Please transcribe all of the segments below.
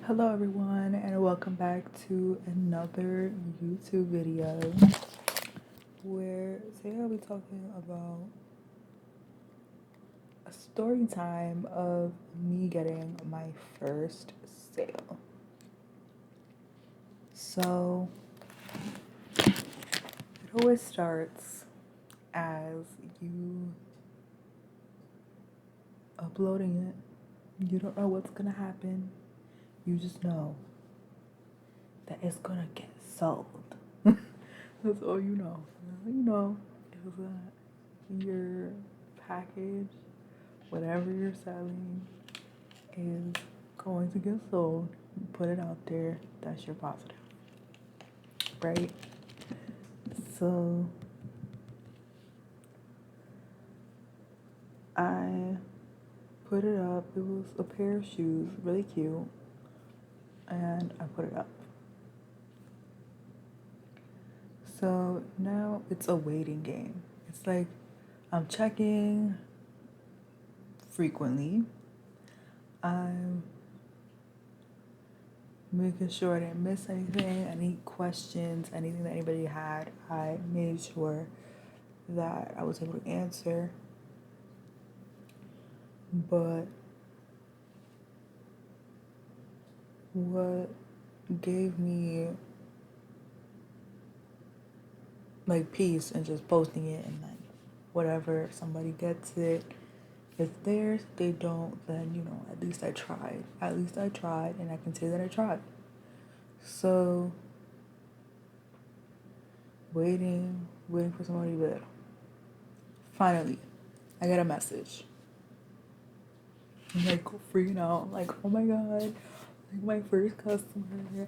Hello everyone and welcome back to another YouTube video where today I'll be talking about a story time of me getting my first sale. So it always starts as you uploading it. You don't know what's gonna happen. You just know that it's gonna get sold. That's all you know. All you know is that your package, whatever you're selling, is going to get sold. You put it out there. That's your positive, right? So I put it up. It was a pair of shoes, really cute, and I put it up. So now it's a waiting game. It's like I'm checking frequently. I'm making sure I didn't miss anything, any questions, anything that anybody had. I made sure that I was able to answer. But what gave me like peace and just posting it and like whatever, somebody gets it, it's theirs. They don't, then at least I tried. At least I tried, and I can say that I tried. So waiting for somebody to bid. Finally, I get a message. I'm like freaking out, like, oh my god, like my first customer. I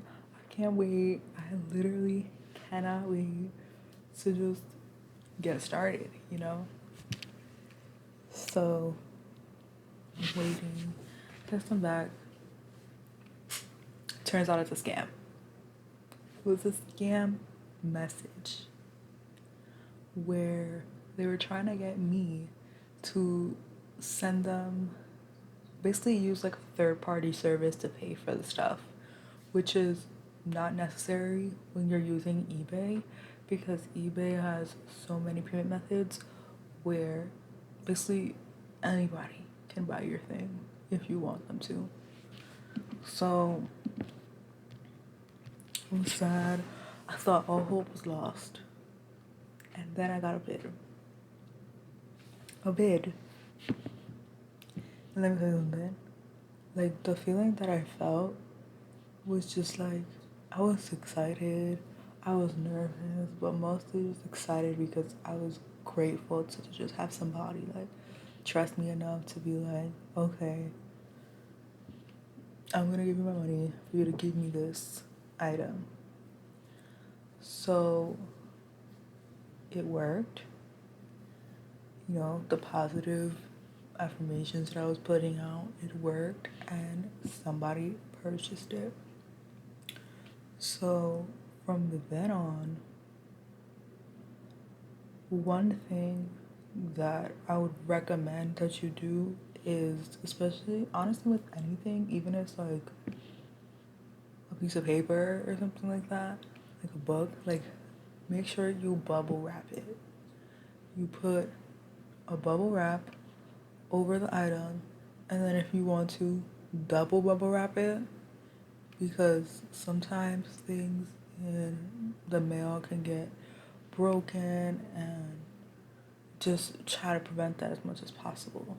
can't wait. I literally cannot wait to just get started, So I'm waiting, text them back. Turns out it's a scam. It was a scam message where they were trying to get me to send them, basically use like a third-party service to pay for the stuff, which is not necessary when you're using eBay, because eBay has so many payment methods where basically anybody can buy your thing if you want them to. So I was sad. I thought all hope was lost. And then I got a bid. And let me tell you something. Like, the feeling that I felt was just like, I was excited, I was nervous, but mostly just excited because I was grateful to just have somebody like trust me enough to be like, okay, I'm gonna give you my money for you to give me this item. So it worked. The positive affirmations that I was putting out, it worked, and somebody purchased it. So from then on, one thing that I would recommend that you do is, especially honestly with anything, even if it's like a piece of paper or something like that, like a book, like make sure you bubble wrap it. You put a bubble wrap over the item, and then if you want to, double bubble wrap it, because sometimes things in the mail can get broken, and just try to prevent that as much as possible.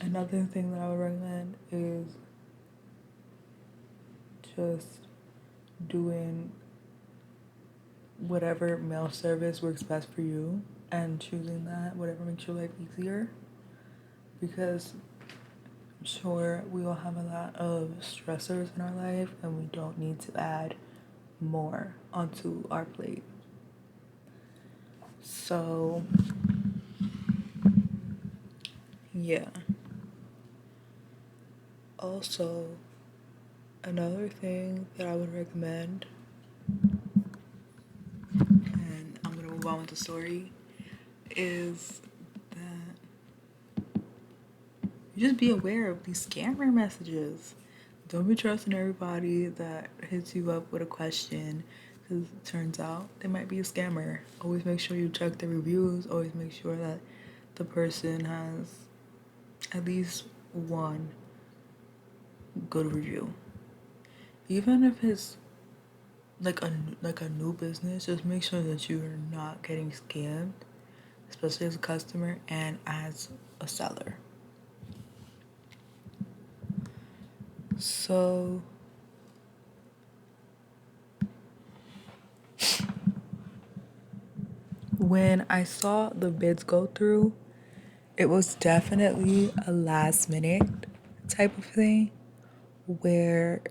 Another thing that I would recommend is just doing whatever mail service works best for you and choosing that, whatever makes your life easier, because I'm sure we all have a lot of stressors in our life and we don't need to add more onto our plate. So yeah. Also, another thing that I would recommend, and I'm gonna move on with the story, is that You just be aware of these scammer messages. Don't be trusting everybody that hits you up with a question, because it turns out they might be a scammer. Always make sure you check the reviews. Always make sure that the person has at least one good review. Even if it's like a new business, just make sure that you're not getting scammed, especially as a customer and as a seller. So when I saw the bids go through, it was definitely a last minute type of thing where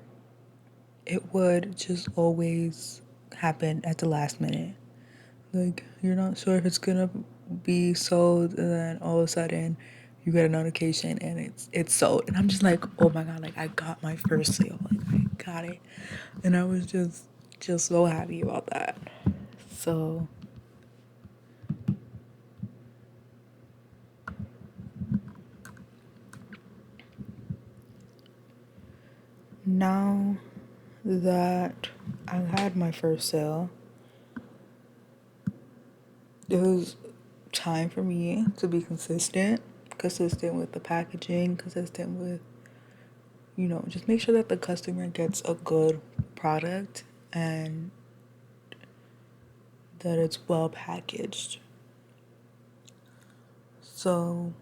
it would just always happen at the last minute. Like, you're not sure if it's gonna be sold, and then all of a sudden you get a notification and it's sold. And I'm just like, oh my god, like I got my first sale. Like I got it. And I was just so happy about that. So now that I had my first sale, it was time for me to be consistent with the packaging, consistent with, just make sure that the customer gets a good product and that it's well packaged. So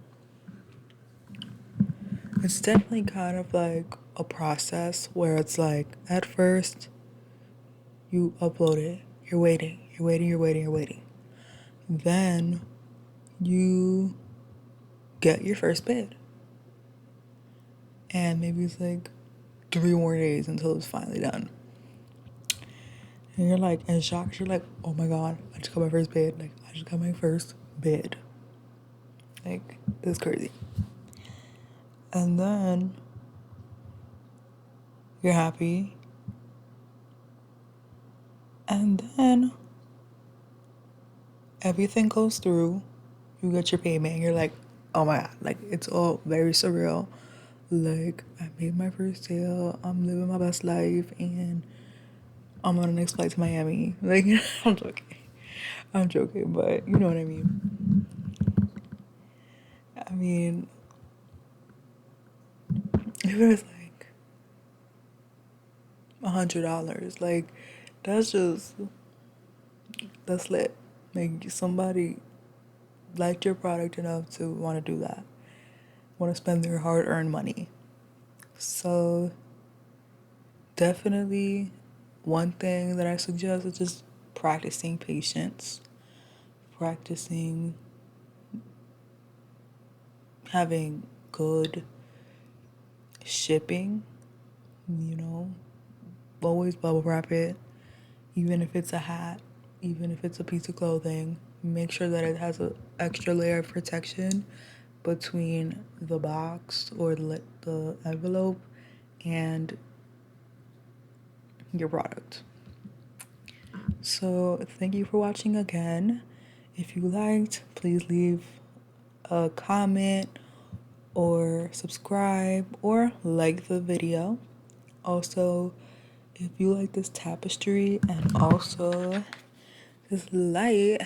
it's definitely kind of like a process where it's like at first you upload it, you're waiting. Then you get your first bid. And maybe it's like 3 more days until it's finally done. And you're like in shock. You're like, oh my god, I just got my first bid. Like, I just got my first bid. Like, it's crazy. And then you're happy. And then everything goes through. You get your payment. And you're like, oh my god. Like, it's all very surreal. Like, I made my first sale. I'm living my best life. And I'm on the next flight to Miami. Like, I'm joking. I'm joking, but you know what I mean. I mean, if it was like $100, like that's lit. Like somebody liked your product enough to want to do that, want to spend their hard-earned money. So definitely, one thing that I suggest is just practicing patience, practicing having good shipping. You know, always bubble wrap it, even if it's a hat, even if it's a piece of clothing. Make sure that it has an extra layer of protection between the box or the envelope and your product. So thank you for watching again. If you liked, please leave a comment or subscribe or like the video. Also, if you like this tapestry and also this light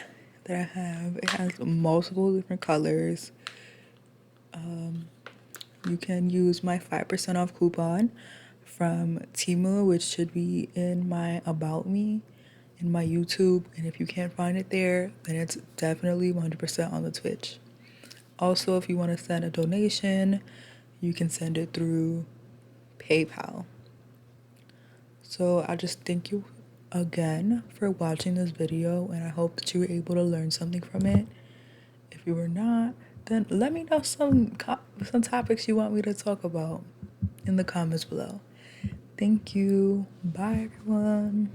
that I have, it has multiple different colors. You can use my 5% off coupon from Temu, which should be in my About Me, in my YouTube. And if you can't find it there, then it's definitely 100% on the Twitch. Also, if you want to send a donation, you can send it through PayPal. So I just thank you again for watching this video, and I hope that you were able to learn something from it. If you were not, then let me know some topics you want me to talk about in the comments below. Thank you. Bye, everyone.